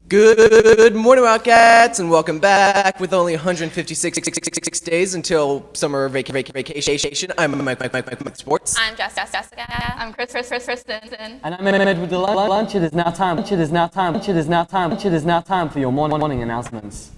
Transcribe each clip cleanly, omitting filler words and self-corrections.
Good morning, Wildcats, and welcome back. With only 156 days until summer vacation, I'm Mike with sports. I'm Jessica. I'm Kristen. And I'm Ed with the lunch. It is now time for your morning announcements.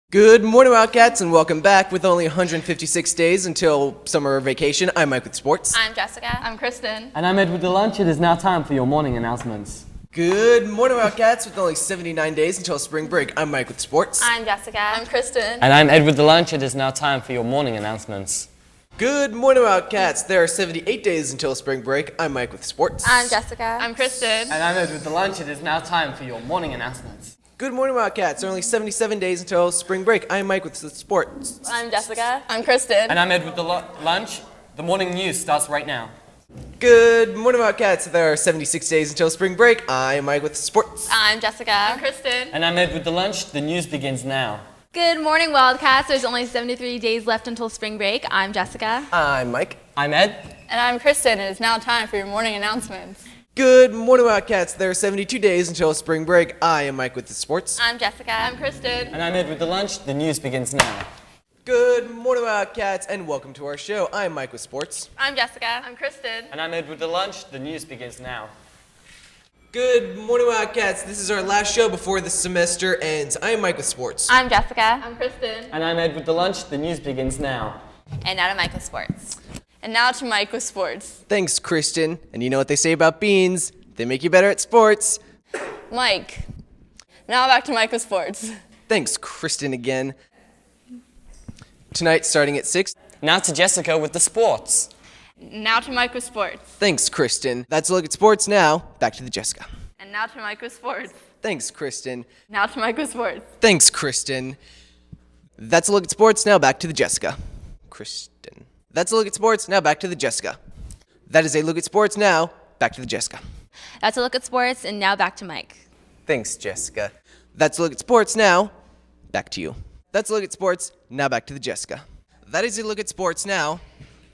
Good morning, Wildcats, and welcome back. With only 156 days until summer vacation, I'm Mike with sports. I'm Jessica. I'm Kristen. And I'm Ed with the lunch. It is now time for your morning announcements. Good morning, Wildcats. With only 79 days until spring break, I'm Mike with sports. I'm Jessica. I'm Kristen. And I'm Ed with the lunch. It is now time for your morning announcements. Good morning, Wildcats. There are 78 days until spring break. I'm Mike with sports. I'm Jessica. I'm Kristen. And I'm Ed with the lunch. It is now time for your morning announcements. Good morning, Wildcats. There are only 77 days until spring break. I'm Mike with sports. I'm Jessica. I'm Kristen. And I'm Ed with the lunch. The morning news starts right now. Good morning, Wildcats. There are 76 days until spring break. I'm Mike with sports. I'm Jessica. I'm Kristen. And I'm Ed with the lunch. The news begins now. Good morning, Wildcats. There's only 73 days left until spring break. I'm Jessica. I'm Mike. I'm Ed. And I'm Kristen. It is now time for your morning announcements. Good morning, Wildcats. There are 72 days until spring break. I am Mike with the sports. I'm Jessica. I'm Kristen. And I'm Ed with the lunch. The news begins now. Good morning, Wildcats, and welcome to our show. I'm Mike with sports. I'm Jessica. I'm Kristen. And I'm Ed with the lunch. The news begins now. Good morning, Wildcats. This is our last show before the semester ends. I am Mike with sports. I'm Jessica. I'm Kristen. And I'm Ed with the lunch. The news begins now. And now to Mike with sports. And now to Mike with sports. Thanks, Kristen. And you know what they say about beans? They make you better at sports. Mike. Now back to Mike with sports. Thanks, Kristen, again. Tonight, starting at 6. Now to Jessica with the sports. Now to Mike with sports. Thanks, Kristen. That's a look at sports now. Back to the Jessica. And now to Mike with sports. Thanks, Kristen. Now to Mike with sports. Thanks, Kristen. That's a look at sports. Now back to the Jessica. Kristen. That's a look at sports. Now back to the Jessica. That is a look at sports. Now back to the Jessica. That's a look at sports, and now back to Mike. Thanks, Jessica. That's a look at sports. Now back to you. That's a look at sports. Now back to the Jessica. That is a look at sports. Now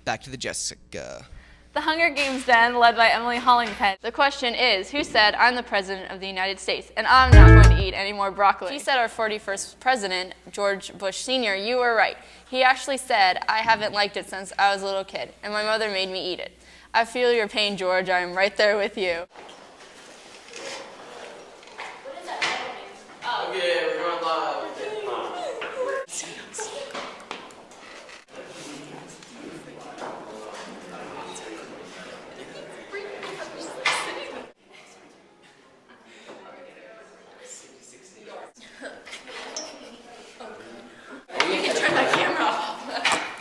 back to the Jessica. The Hunger Games Den, led by Emily Hollingshead. The question is, who said, "I'm the President of the United States, and I'm not going to eat any more broccoli"? She said our 41st President, George Bush Sr., you were right. He actually said, "I haven't liked it since I was a little kid, and my mother made me eat it." I feel your pain, George. I am right there with you. What is that? Oh. Okay, we're going live.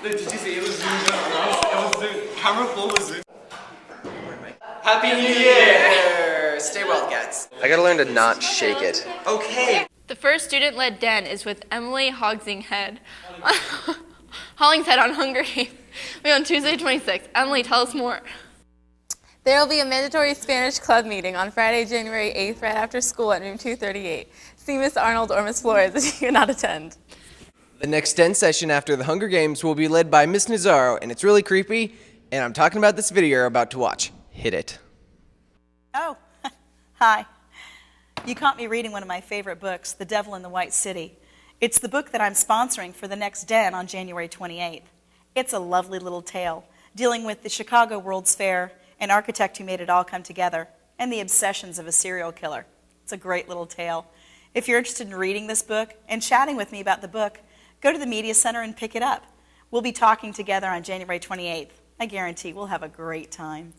Did you see it was zoomed out? It was zoomed. Camera 4 was zoomed. Happy New Year! Stay Wildcats. I gotta learn to not shake it. Okay. The first student-led den is with Emily Hollingshead. Hollingshead on Hunger Games. On Tuesday 26th. Emily, tell us more. There will be a mandatory Spanish club meeting on Friday, January 8th, right after school at room 238. See Miss Arnold or Miss Flores if you cannot attend. The next den session after the Hunger Games will be led by Miss Nazaro, and it's really creepy, and I'm talking about this video you're about to watch. Hit it. Oh, hi. You caught me reading one of my favorite books, The Devil in the White City. It's the book that I'm sponsoring for the next den on January 28th. It's a lovely little tale dealing with the Chicago World's Fair, an architect who made it all come together, and the obsessions of a serial killer. It's a great little tale. If you're interested in reading this book and chatting with me about the book, go to the Media Center and pick it up. We'll be talking together on January 28th. I guarantee we'll have a great time.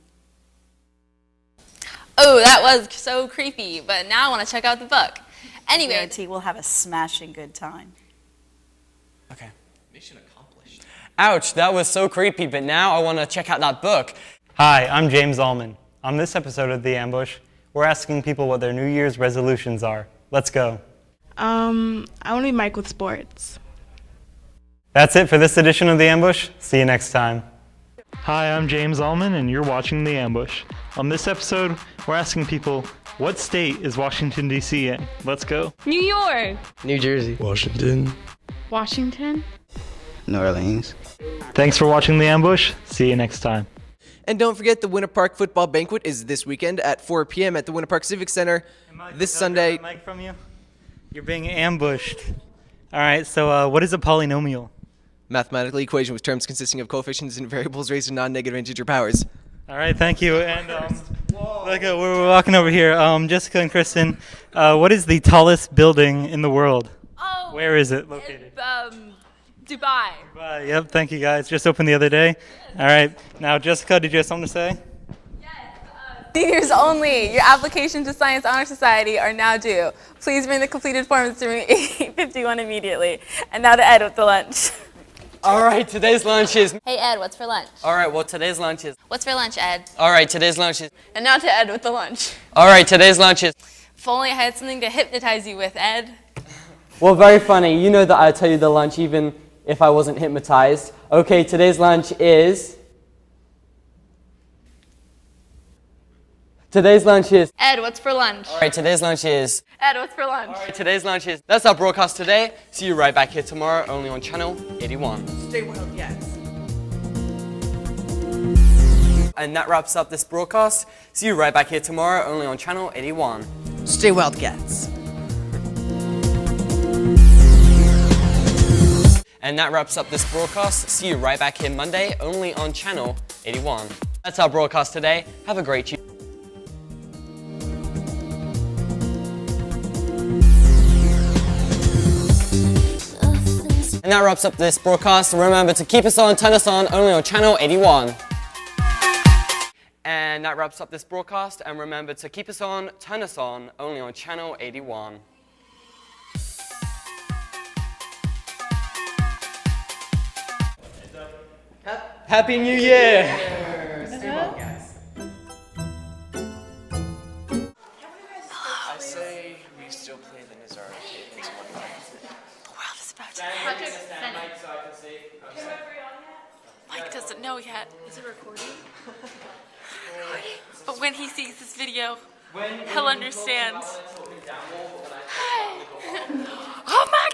Oh, that was so creepy, but now I want to check out the book. I Anyway, guarantee we'll have a smashing good time. Okay. Mission accomplished. Ouch, that was so creepy, but now I want to check out that book. Hi, I'm James Allman. On this episode of The Ambush, we're asking people what their New Year's resolutions are. Let's go. I want to be Mike with sports. That's it for this edition of The Ambush. See you next time. Hi, I'm James Allman, and you're watching The Ambush. On this episode, we're asking people, what state is Washington, D.C. in? Let's go. New York. New Jersey. Washington. Washington. New Orleans. Thanks for watching The Ambush. See you next time. And don't forget, the Winter Park Football Banquet is this weekend at 4 p.m. at the Winter Park Civic Center. This Sunday. Mic from you? You're being ambushed. All right, so what is a polynomial? Mathematical equation with terms consisting of coefficients and variables raised to non-negative integer powers. All right, thank you. And look, we're walking over here. Jessica and Kristen, what is the tallest building in the world? Oh, Where is it located? Dubai. Yep, thank you guys. Just opened the other day. All right, now Jessica, did you have something to say? Seniors only. Your application to Science Honor Society are now due. Please bring the completed forms to room 851 immediately. And now to Ed with the lunch. All right, today's lunch is... Hey, Ed, what's for lunch? All right, well, today's lunch is... What's for lunch, Ed? All right, today's lunch is... And now to Ed with the lunch. All right, today's lunch is... If only I had something to hypnotize you with, Ed. Well, very funny. You know that I tell you the lunch even if I wasn't hypnotized. Okay, today's lunch is... Today's lunch is... Ed, what's for lunch? All right, today's lunch is... Ed, what's for lunch? All right, today's lunch is... That's our broadcast today. See you right back here tomorrow, only on channel 81. Stay well, yes. And that wraps up this broadcast. See you right back here tomorrow, only on channel 81. Stay Wildcats. And that wraps up this broadcast. See you right back here Monday, only on channel 81. That's our broadcast today. Have a great Tuesday. And that wraps up this broadcast. Remember to keep us on, turn us on, only on channel 81. And that wraps up this broadcast. And remember to keep us on, turn us on, only on channel 81. Happy New Year! Stay well, guys. I say we still play the Nizar cadence one more. The world is about to end. Mike doesn't know yet. Is it recording? But when he sees this video, he'll understand. Oh my!